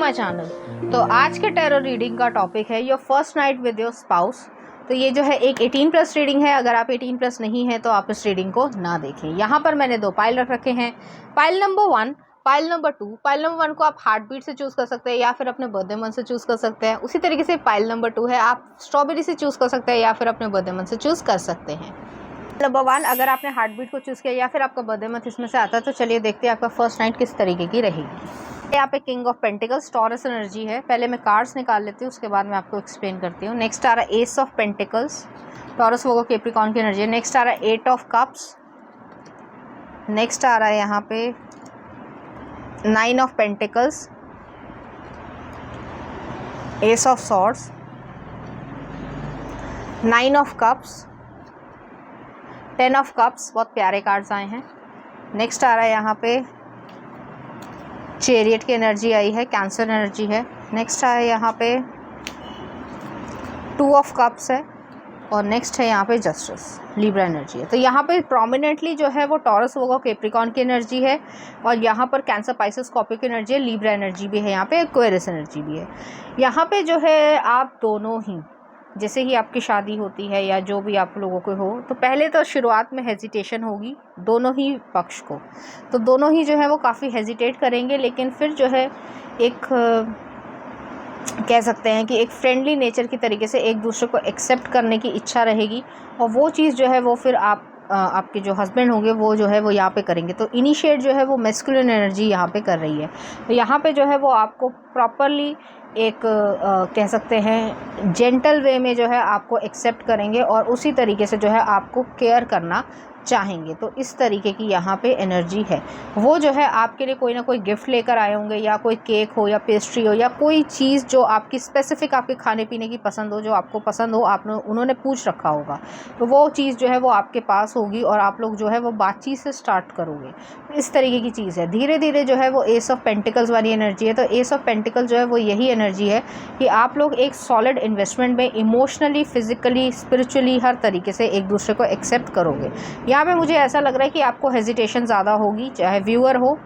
My channel. तो आज के टैरो रीडिंग का टॉपिक है your first night with your spouse. तो ये जो है एक 18+ रीडिंग है। अगर आप 18+ नहीं है तो आप इस रीडिंग को ना देखें। यहाँ पर मैंने 2 पाइल रख रखे हैं, pile number 1, pile number 2। Pile number 1 को आप हार्ट बीट से चूज़ कर सकते हैं या फिर अपने बर्थडे मंथ से चूज़ कर सकते हैं। उसी तरीके से पाइल नंबर 2 है, आप स्ट्रॉबेरी से चूज़ कर सकते हैं या फिर अपने बर्थडे मंथ से चूज़ कर सकते हैं। नंबर 1 अगर आपने हार्ट बीट को चूज़ किया या फिर आपका बर्थडे मंथ इसमें से आता है तो चलिए देखते हैं आपका फर्स्ट नाइट किस तरीके की रहेगी। यहाँ पे king of pentacles taurus energy है। पहले मैं कार्ड्स निकाल लेती हूँ, उसके बाद मैं आपको एक्सप्लेन करती हूँ। नेक्स्ट आ रहा है S of pentacles, Taurus Virgo Capricorn की एनर्जी है। नेक्स्ट आ रहा है 8 ऑफ कप्स। नेक्स्ट आ रहा है यहाँ पे 9 of pentacles, S of swords, 9 of cups, 10 of cups. बहुत प्यारे कार्ड्स आए हैं। नेक्स्ट आ रहा है यहाँ पे चैरियट की एनर्जी आई है, कैंसर एनर्जी है। नेक्स्ट आया यहाँ पे 2 ऑफ कप्स है और नेक्स्ट है यहाँ पे जस्टिस, लिब्रा एनर्जी है। तो यहाँ पे प्रोमिनेंटली जो है वो टॉरस वर्गो कैप्रिकॉर्न की एनर्जी है और यहाँ पर कैंसर पाइसेस स्कॉर्पियो की एनर्जी है, लिब्रा एनर्जी भी है, यहाँ पे एक्वेरियस एनर्जी भी है। यहाँ पे जो है आप दोनों ही, जैसे ही आपकी शादी होती है या जो भी आप लोगों को हो, तो पहले तो शुरुआत में हेजिटेशन होगी दोनों ही पक्ष को। तो दोनों ही जो है वो काफ़ी हेजिटेट करेंगे, लेकिन फिर जो है एक कह सकते हैं कि एक फ्रेंडली नेचर की तरीके से एक दूसरे को एक्सेप्ट करने की इच्छा रहेगी और वो चीज़ जो है वो फिर आपके जो हस्बैंड होंगे वो जो है वो यहाँ पे करेंगे। तो इनिशिएट जो है वो मैस्कुलिन एनर्जी यहाँ पे कर रही है। तो यहाँ पे जो है वो आपको प्रॉपरली एक कह सकते हैं जेंटल वे में जो है आपको एक्सेप्ट करेंगे और उसी तरीके से जो है आपको केयर करना चाहेंगे। तो इस तरीके की यहाँ पे एनर्जी है। वो जो है आपके लिए कोई ना कोई गिफ्ट लेकर आए होंगे, या कोई केक हो या पेस्ट्री हो या कोई चीज़ जो आपकी स्पेसिफिक आपके खाने पीने की पसंद हो, जो आपको पसंद हो, उन्होंने पूछ रखा होगा, तो वो चीज़ जो है वो आपके पास होगी और आप लोग जो है वो बातचीत से स्टार्ट करोगे। इस तरीके की चीज़ है। धीरे धीरे जो है वो एस ऑफ पेंटिकल्स वाली एनर्जी है। तो एस ऑफ पेंटिकल जो है वो यही एनर्जी है कि आप लोग एक सॉलिड इन्वेस्टमेंट में इमोशनली, फिजिकली, स्पिरिचुअली हर तरीके से एक दूसरे को एक्सेप्ट करोगे। यहाँ पे मुझे ऐसा लग रहा है कि आपको हेजिटेशन ज़्यादा होगी, चाहे व्यूअर हो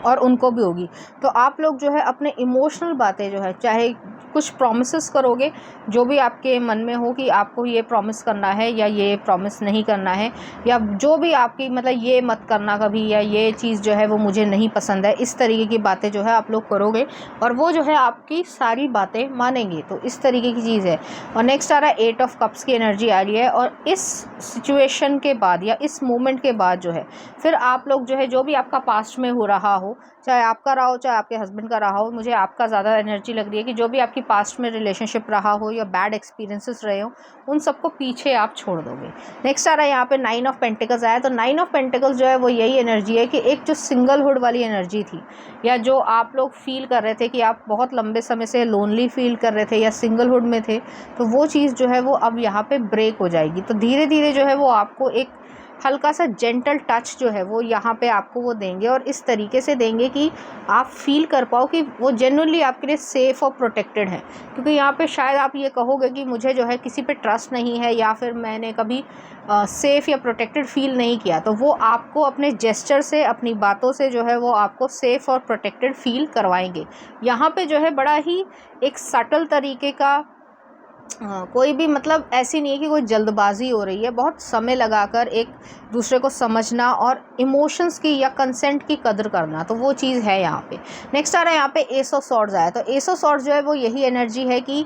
और उनको भी होगी। तो आप लोग जो है अपने इमोशनल बातें जो है, चाहे कुछ प्रॉमिसेस करोगे जो भी आपके मन में हो कि आपको ये प्रॉमिस करना है या ये प्रॉमिस नहीं करना है, या जो भी आपकी मतलब ये मत करना कभी, या ये चीज़ जो है वो मुझे नहीं पसंद है, इस तरीके की बातें जो है आप लोग करोगे और वो जो है आपकी सारी बातें मानेंगे। तो इस तरीके की चीज़ है। और नेक्स्ट आ रहा है 8 ऑफ कप्स की एनर्जी आ रही है। और इस सिचुएशन के बाद या इस मोमेंट के बाद जो है फिर आप लोग जो है जो भी आपका पास्ट में हो रहा हो, चाहे आपका रहा हो चाहे आपके हस्बैंड का रहा हो, मुझे आपका ज़्यादा एनर्जी लग रही है कि जो भी आपकी पास्ट में रिलेशनशिप रहा हो या बैड एक्सपीरियंसेस रहे हो, उन सबको पीछे आप छोड़ दोगे। नेक्स्ट आ रहा है यहाँ पे 9 ऑफ पेंटिकल्स आया। तो 9 ऑफ पेंटिकल्स जो है वो यही एनर्जी है कि एक जो सिंगलहुड वाली एनर्जी थी, या जो आप लोग फील कर रहे थे कि आप बहुत लंबे समय से लोनली फील कर रहे थे या सिंगलहुड में थे, तो वो चीज़ जो है वो अब यहाँ पे ब्रेक हो जाएगी। तो धीरे धीरे जो है वो आपको एक हल्का सा जेंटल टच जो है वो यहाँ पे आपको वो देंगे और इस तरीके से देंगे कि आप फील कर पाओ कि वो जेन्युइनली आपके लिए सेफ़ और प्रोटेक्टेड है। क्योंकि यहाँ पे शायद आप ये कहोगे कि मुझे जो है किसी पे ट्रस्ट नहीं है या फिर मैंने कभी सेफ़ या प्रोटेक्टेड फील नहीं किया, तो वो आपको अपने जेस्चर से, अपनी बातों से जो है वो आपको सेफ़ और प्रोटेक्टेड फील करवाएंगे। यहाँ पे जो है बड़ा ही एक सटल तरीके का कोई भी मतलब ऐसी नहीं है कि कोई जल्दबाजी हो रही है, बहुत समय लगाकर एक दूसरे को समझना और इमोशंस की या कंसेंट की कदर करना, तो वो चीज़ है यहाँ पे। नेक्स्ट आ रहा है यहाँ पे एस ऑफ सॉर्ड्स आया। तो एस ऑफ सॉर्ड्स जो है वो यही एनर्जी है कि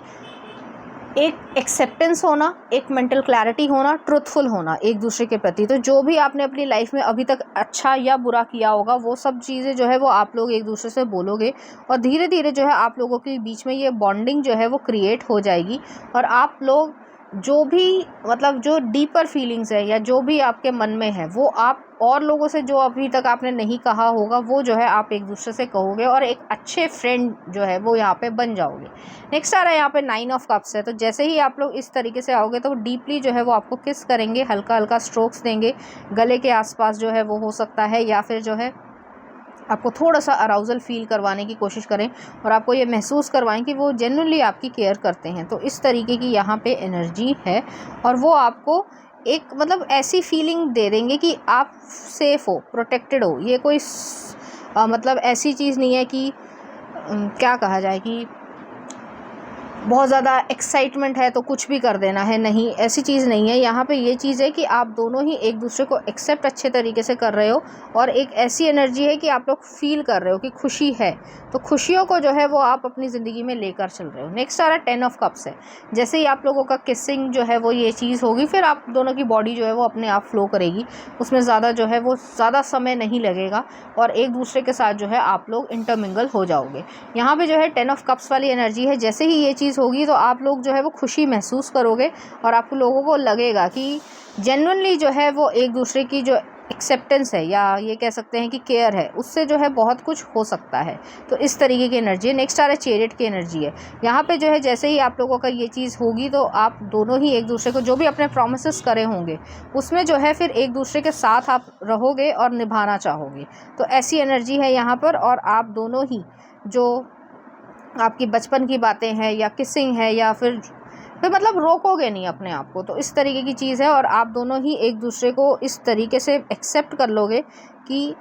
एक एक्सेप्टेंस होना, एक मेंटल क्लैरिटी होना, ट्रुथफुल होना एक दूसरे के प्रति। तो जो भी आपने अपनी लाइफ में अभी तक अच्छा या बुरा किया होगा, वो सब चीज़ें जो है वो आप लोग एक दूसरे से बोलोगे और धीरे धीरे जो है आप लोगों के बीच में ये बॉन्डिंग जो है वो क्रिएट हो जाएगी। और आप लोग जो भी मतलब जो डीपर फीलिंग्स है या जो भी आपके मन में है, वो आप और लोगों से जो अभी तक आपने नहीं कहा होगा, वो जो है आप एक दूसरे से कहोगे और एक अच्छे फ्रेंड जो है वो यहाँ पे बन जाओगे। नेक्स्ट आ रहा है यहाँ पे 9 ऑफ कप्स है। तो जैसे ही आप लोग इस तरीके से आओगे तो डीपली जो है वो आपको किस करेंगे, हल्का हल्का स्ट्रोक्स देंगे, गले के आसपास जो है वो हो सकता है, या फिर जो है आपको थोड़ा सा अराउजल फील करवाने की कोशिश करें और आपको ये महसूस करवाएं कि वो जेन्युइनली आपकी केयर करते हैं। तो इस तरीके की यहाँ पे एनर्जी है और वो आपको एक मतलब ऐसी फीलिंग दे देंगे कि आप सेफ़ हो, प्रोटेक्टेड हो। ये कोई मतलब ऐसी चीज़ नहीं है कि क्या कहा जाए कि बहुत ज़्यादा एक्साइटमेंट है तो कुछ भी कर देना है, नहीं, ऐसी चीज़ नहीं है। यहाँ पे ये चीज़ है कि आप दोनों ही एक दूसरे को एक्सेप्ट अच्छे तरीके से कर रहे हो, और एक ऐसी एनर्जी है कि आप लोग फील कर रहे हो कि खुशी है, तो खुशियों को जो है वो आप अपनी ज़िंदगी में लेकर चल रहे हो। नेक्स्ट आ रहा है 10 ऑफ कप्स है। जैसे ही आप लोगों का किसिंग जो है वो ये चीज़ होगी, फिर आप दोनों की बॉडी जो है वो अपने आप फ्लो करेगी, उसमें ज़्यादा जो है वो ज़्यादा समय नहीं लगेगा, और एक दूसरे के साथ जो है आप लोग इंटरमिंगल हो जाओगे। यहाँ पे जो है 10 ऑफ कप्स वाली एनर्जी है। जैसे ही ये चीज़ होगी तो आप लोग जो है वो खुशी महसूस करोगे, और आप लोगों को लगेगा कि जेन्युइनली जो है वो एक दूसरे की जो एक्सेप्टेंस है, या ये कह सकते हैं कि केयर है, उससे जो है बहुत कुछ हो सकता है। तो इस तरीके की एनर्जी है। नेक्स्ट आ रहा है चैरियट की एनर्जी है। यहाँ पे जो है जैसे ही आप लोगों का ये चीज़ होगी तो आप दोनों ही एक दूसरे को जो भी अपने प्रॉमिसेस करे होंगे उसमें जो है फिर एक दूसरे के साथ आप रहोगे और निभाना चाहोगे। तो ऐसी एनर्जी है यहाँ पर। और आप दोनों ही जो आपकी बचपन की बातें हैं या किसिंग है, या फिर मतलब रोकोगे नहीं अपने आप को, तो इस तरीके की चीज़ है। और आप दोनों ही एक दूसरे को इस तरीके से एक्सेप्ट कर लोगे कि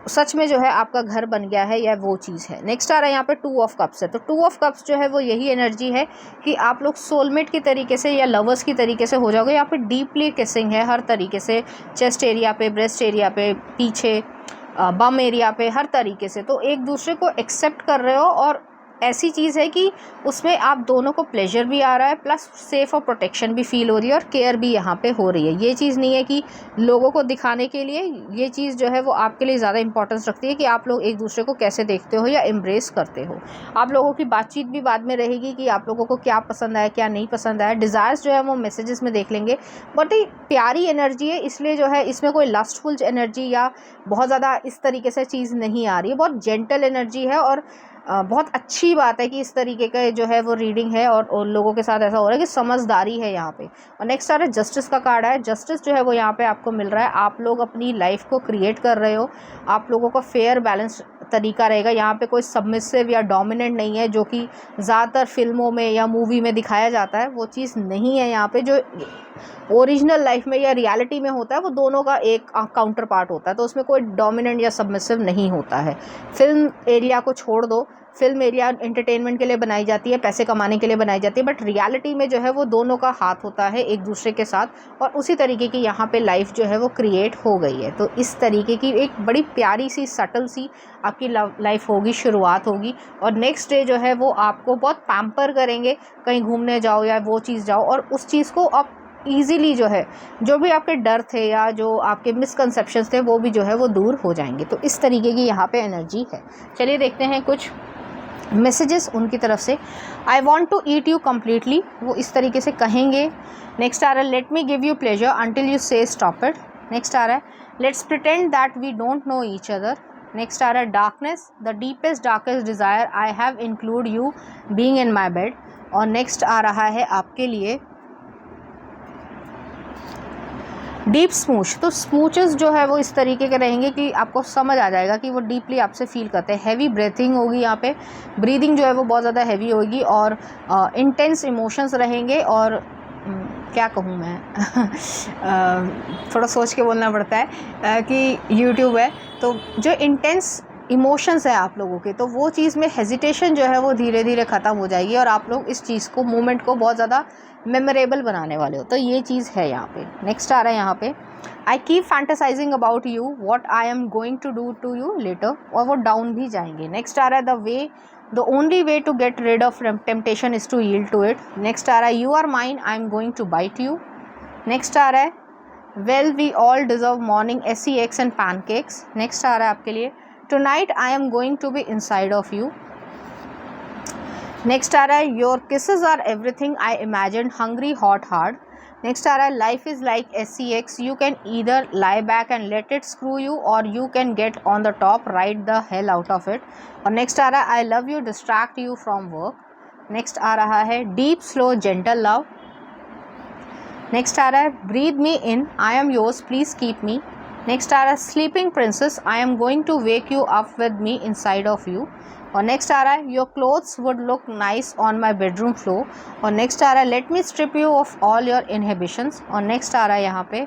सच में जो है आपका घर बन गया है, या वो चीज़ है। नेक्स्ट आ रहा है यहाँ पे 2 ऑफ कप्स है। तो 2 ऑफ कप्स जो है वो यही एनर्जी है कि आप लोग सोलमेट की तरीके से या लवर्स की तरीके से हो जाओगे। यहाँ पे डीपली किसिंग है हर तरीके से, चेस्ट एरिया पे, ब्रेस्ट एरिया पे, पीछे बम एरिया पे, हर तरीके से। तो एक दूसरे को एक्सेप्ट कर रहे हो, और ऐसी चीज़ है कि उसमें आप दोनों को प्लेजर भी आ रहा है, प्लस सेफ और प्रोटेक्शन भी फील हो रही है, और केयर भी यहाँ पे हो रही है। ये चीज़ नहीं है कि लोगों को दिखाने के लिए, ये चीज़ जो है वो आपके लिए ज़्यादा इंपॉर्टेंस रखती है कि आप लोग एक दूसरे को कैसे देखते हो या एम्ब्रेस करते हो। आप लोगों की बातचीत भी बाद में रहेगी कि आप लोगों को क्या पसंद आया, क्या नहीं पसंद आया। डिज़ायर्स जो है वो मैसेजेस में देख लेंगे। बहुत ही प्यारी एनर्जी है, इसलिए जो है इसमें कोई लस्टफुल एनर्जी या बहुत ज़्यादा इस तरीके से चीज़ नहीं आ रही है। बहुत जेंटल एनर्जी है, और बहुत अच्छी बात है कि इस तरीके का जो है वो रीडिंग है, और लोगों के साथ ऐसा हो रहा है कि समझदारी है यहाँ पे। और नेक्स्ट आ रहा है जस्टिस का कार्ड है। जस्टिस जो है वो यहाँ पे आपको मिल रहा है। आप लोग अपनी लाइफ को क्रिएट कर रहे हो, आप लोगों का फेयर बैलेंस तरीका रहेगा। यहाँ पे कोई सबमिसिव या डोमिनेंट नहीं है, जो कि ज़्यादातर फिल्मों में या मूवी में दिखाया जाता है, वो चीज़ नहीं है। यहाँ पे जो ओरिजिनल लाइफ में या रियलिटी में होता है वो दोनों का एक काउंटर पार्ट होता है, तो उसमें कोई डोमिनेंट या सबमिसिव नहीं होता है। फिल्म एरिया को छोड़ दो, फिल्म एरिया एंटरटेनमेंट के लिए बनाई जाती है, पैसे कमाने के लिए बनाई जाती है, बट रियलिटी में जो है वो दोनों का हाथ होता है एक दूसरे के साथ, और उसी तरीके की यहाँ पे लाइफ जो है वो क्रिएट हो गई है। तो इस तरीके की एक बड़ी प्यारी सी सटल सी आपकी लाइफ होगी, शुरुआत होगी। और नेक्स्ट डे जो है वो आपको बहुत पैम्पर करेंगे, कहीं घूमने जाओ या वो चीज़ जाओ, और उस चीज़ को आप ईज़िली जो है, जो भी आपके डर थे या जो आपके मिसकंसेप्शंस थे, वो भी जो है वो दूर हो जाएंगे। तो इस तरीके की यहाँ पे एनर्जी है। चलिए देखते हैं कुछ मैसेजेस उनकी तरफ से। I want to eat you completely, वो इस तरीके से कहेंगे। नेक्स्ट आ रहा है let me give you pleasure until you say stop it. Next आ रहा है let's pretend that we don't know each other. Next आ रहा है darkness, the deepest darkest desire I have include you being in my bed. और next आ रहा है आपके लिए डीप स्मूच। तो स्मूचेस जो है वो इस तरीके के रहेंगे कि आपको समझ आ जाएगा कि वो डीपली आपसे फील करते हैं। हैवी ब्रीथिंग होगी यहाँ पे, ब्रीदिंग जो है वो बहुत ज़्यादा हैवी होगी, और इंटेंस इमोशंस रहेंगे। और क्या कहूँ मैं थोड़ा सोच के बोलना पड़ता है कि यूट्यूब है, तो जो इंटेंस इमोशंस है आप लोगों के, तो वो चीज़ में हेजिटेशन जो है वो धीरे धीरे ख़त्म हो जाएगी, और आप लोग इस चीज़ को, मोमेंट को बहुत ज़्यादा मेमोरेबल बनाने वाले हो। तो ये चीज़ है यहाँ पे। नेक्स्ट आ रहा है यहाँ पे I keep fantasising about you what I am going to do to you later, और वो डाउन भी जाएंगे। नेक्स्ट आ रहा है the only way to get rid of temptation is to yield to it. Next आ रहा है you are mine I am going to bite you. Next आ रहा है well we all deserve morning SEX and pancakes. Next आ रहा है आपके लिए tonight I am going to be inside of you. Next आ रहा है your kisses are everything I imagine hungry hot hard. Next आ रहा है life is like SEX, you can either lie back and let it screw you, और you can get on the top, ride the hell out of it. और next आ रहा है I love you distract you from work. Next आ रहा है deep slow gentle love. Next आ रहा है breathe me in I am yours please keep me. Next आ रहा है sleeping princess I am going to wake you up with me inside of you. और नेक्स्ट आ रहा है your clothes would look nice on my bedroom floor. और next आ रहा है let me strip you of all your inhibitions. और next आ रहा है यहाँ पे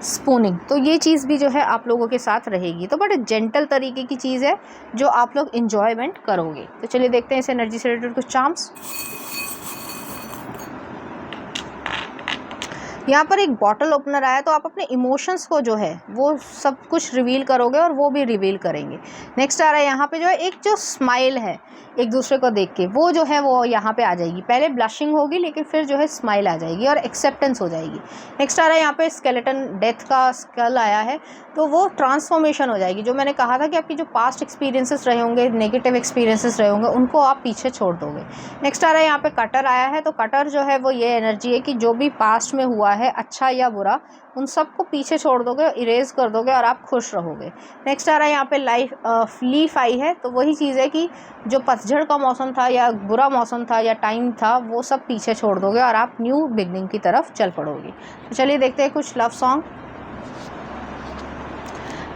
स्पूनिंग, तो ये चीज़ भी जो है आप लोगों के साथ रहेगी। तो बड़े जेंटल तरीके की चीज़ है जो आप लोग इन्जॉयमेंट करोगे। तो चलिए देखते हैं इस एनर्जी से रिलेटेड कुछ चार्म्स। यहाँ पर एक बॉटल ओपनर आया, तो आप अपने इमोशंस को जो है वो सब कुछ रिवील करोगे और वो भी रिवील करेंगे। नेक्स्ट आ रहा है यहाँ पे जो है एक जो स्माइल है एक दूसरे को देख के, वो जो है वो यहाँ पे आ जाएगी। पहले ब्लशिंग होगी लेकिन फिर जो है स्माइल आ जाएगी और एक्सेप्टेंस हो जाएगी। नेक्स्ट आ रहा है यहाँ पे स्केलेटन, डेथ का स्कल आया है, तो वो ट्रांसफॉर्मेशन हो जाएगी। जो मैंने कहा था कि आपकी जो पास्ट एक्सपीरियंसेस रहे होंगे, नेगेटिव एक्सपीरियंसेस रहे होंगे, उनको आप पीछे छोड़ दोगे। नेक्स्ट आ रहा है यहाँ पे कटर आया है, तो कटर जो है वो ये एनर्जी है कि जो भी पास्ट में हुआ है अच्छा या बुरा, उन सबको पीछे छोड़ दोगे, इरेज कर दोगे और आप खुश रहोगे। नेक्स्ट आ रहा है यहाँ पे लीफ आई है, तो वही चीज़ है कि जो पतझड़ का मौसम था या बुरा मौसम था या टाइम था, वो सब पीछे छोड़ दोगे और आप न्यू बिगनिंग की तरफ चल पड़ोगे। तो चलिए देखते हैं कुछ love song.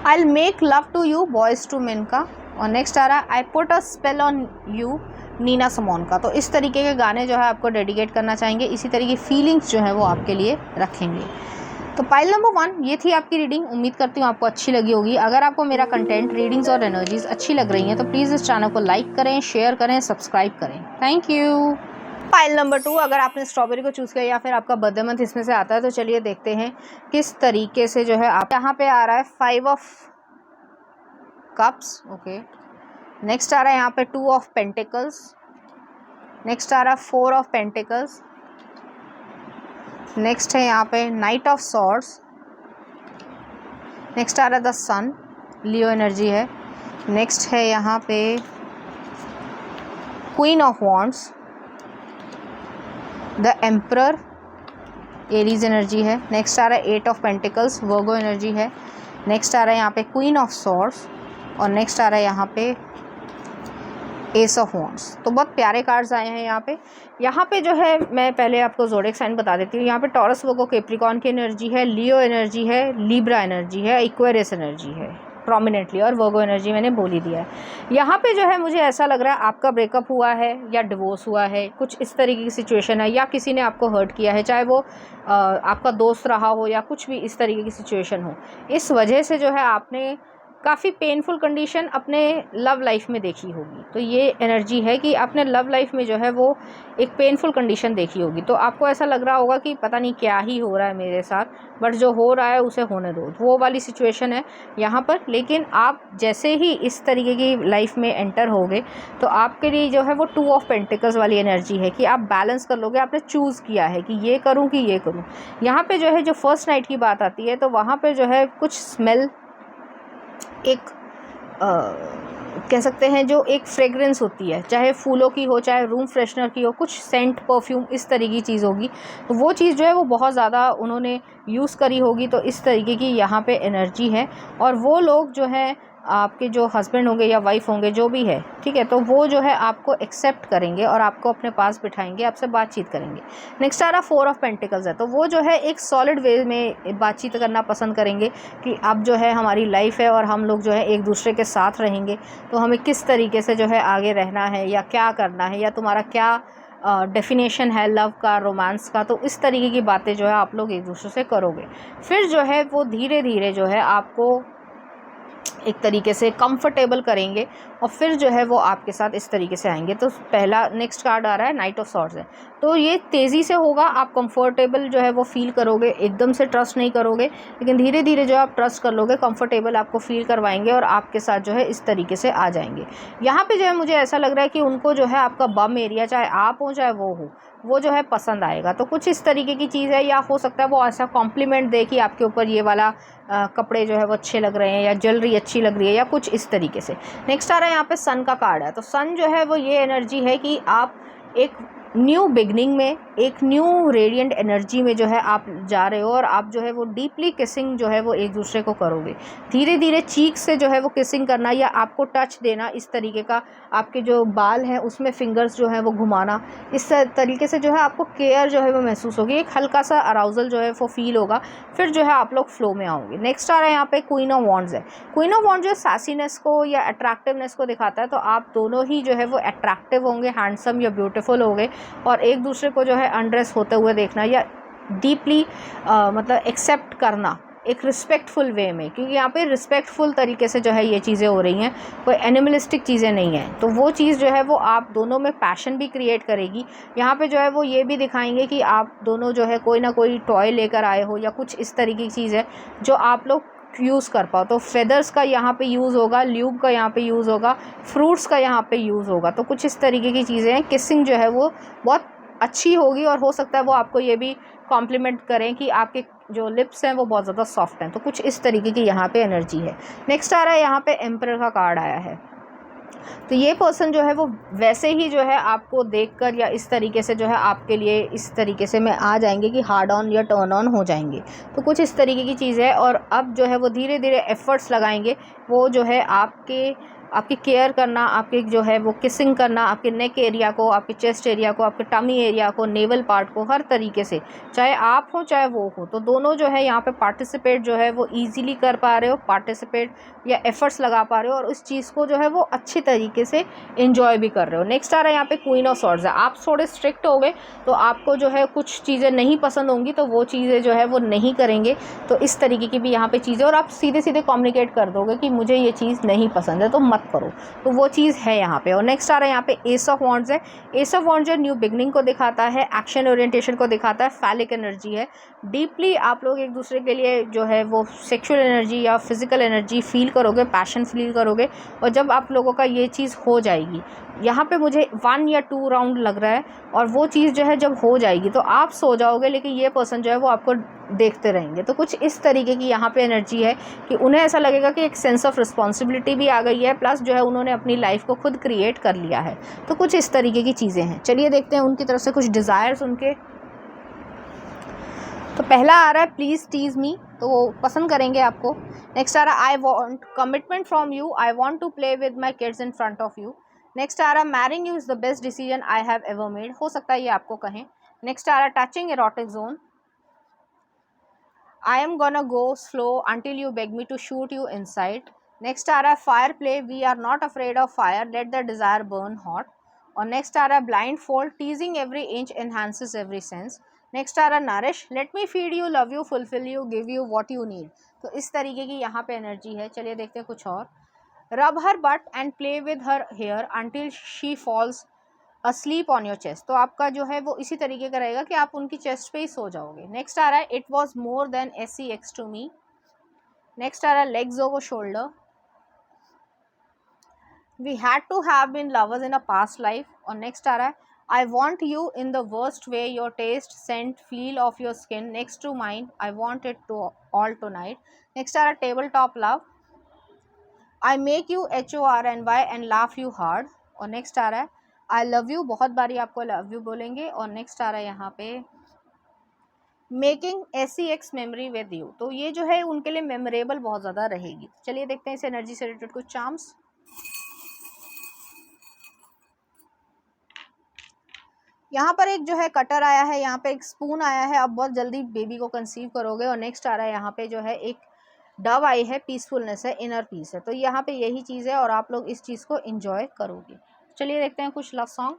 I'll make love to you, Boyz II Men का। और नेक्स्ट आ रहा है I put a spell on you, Nina Simone का। तो इस तरीके के गाने जो है आपको डेडिकेट करना चाहेंगे, इसी तरीके की फीलिंग्स जो है वो आपके लिए रखेंगे। तो पाइल नंबर 1 ये थी आपकी रीडिंग। उम्मीद करती हूँ आपको अच्छी लगी होगी। अगर आपको मेरा कंटेंट, रीडिंग्स और एनर्जीज अच्छी लग रही हैं तो प्लीज़ इस चैनल को लाइक करें, शेयर करें, सब्सक्राइब करें। Thank you. पाइल नंबर 2 अगर आपने स्ट्रॉबेरी को चूज़ किया या फिर आपका बर्थडे मंथ इसमें से आता है, तो चलिए देखते हैं किस तरीके से जो है आप। यहाँ पे आ रहा है 5 ऑफ कप्स, ओके। नेक्स्ट आ रहा है यहाँ पे 2 ऑफ पेंटिकल्स। नेक्स्ट आ रहा है 4 ऑफ पेंटिकल्स। नेक्स्ट है यहाँ पे नाइट ऑफ सॉर्ड्स। नेक्स्ट आ रहा है द सन, लियो एनर्जी है। नेक्स्ट है यहाँ पे queen of wands, the emperor, Aries energy है। नेक्स्ट आ रहा है 8 ऑफ पेंटिकल्स, वर्गो एनर्जी है। नेक्स्ट आ रहा है यहाँ पे क्वीन ऑफ सॉर्ड्स और नेक्स्ट आ रहा है यहाँ पे एस ऑफ वॉन्ड्स। तो बहुत प्यारे कार्ड्स आए हैं यहाँ पे जो है मैं पहले आपको ज़ोडिएक साइन बता देती हूँ। यहाँ पे टॉरस, वर्गो, कैप्रिकॉर्न की एनर्जी है, लियो एनर्जी है, लिब्रा एनर्जी है, एक्वेरियस एनर्जी है प्रोमिनेंटली, और वर्गो एनर्जी मैंने बोल ही दिया है। यहाँ पे जो है मुझे ऐसा लग रहा है आपका ब्रेकअप हुआ है या डिवोर्स हुआ है, कुछ इस तरीके की सिचुएशन है, या किसी ने आपको हर्ट किया है, चाहे वो आपका दोस्त रहा हो या कुछ भी इस तरीके की सिचुएशन हो। इस वजह से जो है आपने काफ़ी पेनफुल कंडीशन अपने लव लाइफ में देखी होगी। तो ये एनर्जी है कि आपने लव लाइफ में जो है वो एक पेनफुल कंडीशन देखी होगी। तो आपको ऐसा लग रहा होगा कि पता नहीं क्या ही हो रहा है मेरे साथ, बट जो हो रहा है उसे होने दो, वो वाली सिचुएशन है यहाँ पर। लेकिन आप जैसे ही इस तरीके की लाइफ में एंटर होगे तो आपके लिए जो है वो 2 ऑफ पेंटिकल्स वाली एनर्जी है कि आप बैलेंस कर लोगे। आपने चूज़ किया है कि ये करूँ कि ये करूँ। यहाँ पर जो है जो फर्स्ट नाइट की बात आती है, तो वहाँ पर जो है कुछ स्मेल, एक कह सकते हैं जो एक फ्रेगरेंस होती है, चाहे फूलों की हो, चाहे रूम फ्रेशनर की हो, कुछ सेंट, परफ्यूम, इस तरीके की चीज़ होगी। तो वो चीज़ जो है वो बहुत ज़्यादा उन्होंने यूज़ करी होगी। तो इस तरीके की यहाँ पे एनर्जी है। और वो लोग जो है आपके जो हस्बैंड होंगे या वाइफ होंगे, जो भी है, ठीक है, तो वो जो है आपको एक्सेप्ट करेंगे और आपको अपने पास बिठाएंगे, आपसे बातचीत करेंगे। नेक्स्ट आ रहा 4 ऑफ पेंटिकल्स है, तो वो जो है एक सॉलिड वे में बातचीत करना पसंद करेंगे कि अब जो है हमारी लाइफ है और हम लोग जो है एक दूसरे के साथ रहेंगे, तो हमें किस तरीके से जो है आगे रहना है या क्या करना है, या तुम्हारा क्या डेफिनेशन है लव का, रोमांस का। तो इस तरीके की बातें जो है आप लोग एक दूसरे से करोगे। फिर जो है वो धीरे धीरे जो है आपको एक तरीके से कंफर्टेबल करेंगे और फिर जो है वो आपके साथ इस तरीके से आएंगे। तो पहला नेक्स्ट कार्ड आ रहा है नाइट ऑफ सॉर्ड्स है, तो ये तेज़ी से होगा, आप कंफर्टेबल जो है वो फील करोगे, एकदम से ट्रस्ट नहीं करोगे, लेकिन धीरे धीरे जो आप ट्रस्ट कर लोगे, कंफर्टेबल आपको फील करवाएंगे और आपके साथ जो है इस तरीके से आ जाएंगे। यहाँ पे जो है मुझे ऐसा लग रहा है कि उनको जो है आपका बम एरिया, चाहे आप हो चाहे वो हो, वो जो है पसंद आएगा। तो कुछ इस तरीके की चीज़ है, या हो सकता है वो ऐसा कॉम्प्लीमेंट दे कि आपके ऊपर ये वाला कपड़े जो है वो अच्छे लग रहे हैं, या ज्वेलरी अच्छी लग रही है, या कुछ इस तरीके से। नेक्स्ट आ रहा है यहाँ पे सन का कार्ड है, तो सन जो है वो ये एनर्जी है कि आप एक न्यू बिगनिंग में, एक न्यू रेडिएंट एनर्जी में जो है आप जा रहे हो, और आप जो है वो डीपली किसिंग जो है वो एक दूसरे को करोगे। धीरे धीरे चीक से जो है वो किसिंग करना, या आपको टच देना, इस तरीके का, आपके जो बाल हैं उसमें फिंगर्स जो है वो घुमाना, इस तरीके से जो है आपको केयर जो है वो महसूस होगी, एक हल्का सा अराउजल जो है वो फील होगा। फिर जो है आप लोग फ्लो में आओगे। नेक्स्ट आ रहा है यहाँ पे क्वीन ऑफ वॉन्ड्स है। क्वीन ऑफ वॉन्ड्स जो सैसीनेस को या अट्रैक्टिवनेस को दिखाता है, तो आप दोनों ही जो है वो अट्रैक्टिव होंगे, हैंडसम या ब्यूटीफुल होंगे, और एक दूसरे को जो है अनड्रेस होते हुए देखना, या डीपली मतलब एक्सेप्ट करना, एक रिस्पेक्टफुल वे में, क्योंकि यहाँ पे रिस्पेक्टफुल तरीके से जो है ये चीज़ें हो रही हैं, कोई एनिमलिस्टिक चीज़ें नहीं हैं। तो वो चीज़ जो है वो आप दोनों में पैशन भी क्रिएट करेगी। यहाँ पे जो है वो ये भी दिखाएंगे कि आप दोनों जो है कोई ना कोई टॉय लेकर आए हो या कुछ इस तरीके की चीज़ है जो आप लोग यूज़ कर पाओ। तो फेदर्स का यहाँ पे यूज़ होगा, ल्यूब का यहाँ पे यूज़ होगा, फ्रूट्स का यहाँ पे यूज़ होगा। तो कुछ इस तरीके की चीज़ें हैं। किसिंग जो है वो बहुत अच्छी होगी और हो सकता है वो आपको ये भी कॉम्प्लीमेंट करें कि आपके जो लिप्स हैं वो बहुत ज़्यादा सॉफ्ट हैं। तो कुछ इस तरीके की यहाँ पे एनर्जी है। नेक्स्ट आ रहा है यहाँ पे एम्परर का कार्ड आया है। तो ये पर्सन जो है वो वैसे ही जो है आपको देखकर या इस तरीके से जो है आपके लिए इस तरीके से में आ जाएंगे कि हार्ड ऑन या टर्न ऑन हो जाएंगे। तो कुछ इस तरीके की चीज़ है। और अब जो है वो धीरे धीरे एफ़र्ट्स लगाएंगे, वो जो है आपकी केयर करना, आपके जो है वो किसिंग करना, आपके नेक एरिया को, आपके चेस्ट एरिया को, आपके टमी एरिया को, नेवल पार्ट को, हर तरीके से, चाहे आप हो चाहे वो हो। तो दोनों जो है यहाँ पे पार्टिसिपेट जो है वो ईज़िली कर पा रहे हो, पार्टिसिपेट या एफ़र्ट्स लगा पा रहे हो और उस चीज़ को जो है वो अच्छी तरीके से एंजॉय भी कर रहे हो। नेक्स्ट आ रहा है यहाँ पे क्वीन ऑफ सॉर्ड्स है। आप थोड़े स्ट्रिक्ट हो गए तो आपको जो है कुछ चीज़ें नहीं पसंद होंगी, तो वो चीज़ें जो है वो नहीं करेंगे। तो इस तरीके की भी यहाँ पे चीज़ें, और आप सीधे सीधे कम्युनिकेट कर दोगे कि मुझे ये चीज़ नहीं पसंद है तो मत करो। तो वो चीज़ है यहाँ पे। और नेक्स्ट आ रहा है यहाँ पे एस ऑफ वॉन्ड्स है। एस ऑफ वॉन्ड्स जो न्यू बिगनिंग को दिखाता है, एक्शन ओरिएंटेशन को दिखाता है, फैलिक एनर्जी है। डीपली आप लोग एक दूसरे के लिए जो है वो सेक्सुअल एनर्जी या फिजिकल एनर्जी फील करोगे, पैशन फील करोगे। और जब आप लोगों का ये चीज़ हो जाएगी, यहाँ पे मुझे 1 या 2 राउंड लग रहा है, और वो चीज़ जो है जब हो जाएगी तो आप सो जाओगे, लेकिन ये पर्सन जो है वो आपको देखते रहेंगे। तो कुछ इस तरीके की यहाँ पे एनर्जी है कि उन्हें ऐसा लगेगा कि एक सेंस ऑफ रिस्पॉन्सिबिलिटी भी आ गई है, प्लस जो है उन्होंने अपनी लाइफ को खुद क्रिएट कर लिया है। तो कुछ इस तरीके की चीज़ें हैं। चलिए देखते हैं उनकी तरफ से कुछ डिज़ायर्स उनके। तो पहला आ रहा है प्लीज़ टीज़ मी, तो वो पसंद करेंगे आपको। नेक्स्ट आ रहा है I want commitment from you, I want to play with my kids in front of you. Next आ रहा है marrying you is the best decision I have ever made, हो सकता है ये आपको कहें। नेक्स्ट आ रहा है touching erotic zone, I am gonna go slow until you beg me to shoot you inside. Next आ रहा है fire play, we are not afraid of fire, let the desire burn hot. और next आ रहा है blindfold, teasing every inch enhances every sense. Next आ रहा है nourish, let me feed you, love you, fulfill you, give you what you need. तो इस तरीके की यहाँ पे एनर्जी है। चलिए देखते हैं कुछ और। rub her butt and play with her hair until she falls asleep on your chest, तो आपका जो है वो इसी तरीके का रहेगा कि आप उनकी चेस्ट पे ही सो जाओगे। नेक्स्ट आ रहा है it was more than SEX to me. Next आ रहा है legs over shoulder, we had to have been lovers in a past life. और नेक्स्ट आ रहा है I want you in the worst way, your taste scent feel of your skin next to mind, I want it to all tonight. Next आ रहा है table top love, I make you HORNY and laugh you hard. और next आ रहा है I love you, बहुत बारी आपको लव यू बोलेंगे। और नेक्स्ट आ रहा है यहाँ पे making SEX memory with you, तो ये जो है उनके लिए मेमोरेबल बहुत ज़्यादा रहेगी। चलिए देखते हैं इस एनर्जी से रिलेटेड कुछ चार्म्स। यहाँ पर एक जो है कटर आया है, यहाँ पे एक स्पून आया है, आप बहुत जल्दी बेबी को कंसीव करोगे। और नेक्स्ट आ रहा है यहाँ पे जो है एक डव आई है, पीसफुलनेस है, इनर पीस है। तो यहाँ पे यही चीज़ है और आप लोग इस चीज़ को एंजॉय करोगे। चलिए देखते हैं कुछ लव सॉन्ग।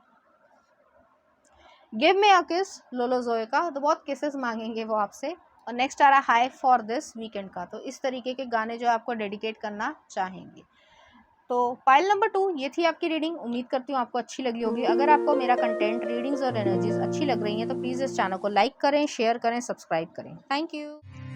गिव मी अ किस, लोलो जोए का, तो बहुत किसेस मांगेंगे वो आपसे। और नेक्स्ट आ रहा है हाई फॉर दिस वीकेंड का, तो इस तरीके के गाने जो आपको डेडिकेट करना चाहेंगे। तो पाइल नंबर 2 ये थी आपकी रीडिंग। उम्मीद करती हूँ आपको अच्छी लगी होगी। अगर आपको मेरा कंटेंट, रीडिंग्स और एनर्जीज अच्छी लग रही हैं तो प्लीज़ इस चैनल को लाइक करें, शेयर करें, सब्सक्राइब करें। Thank you.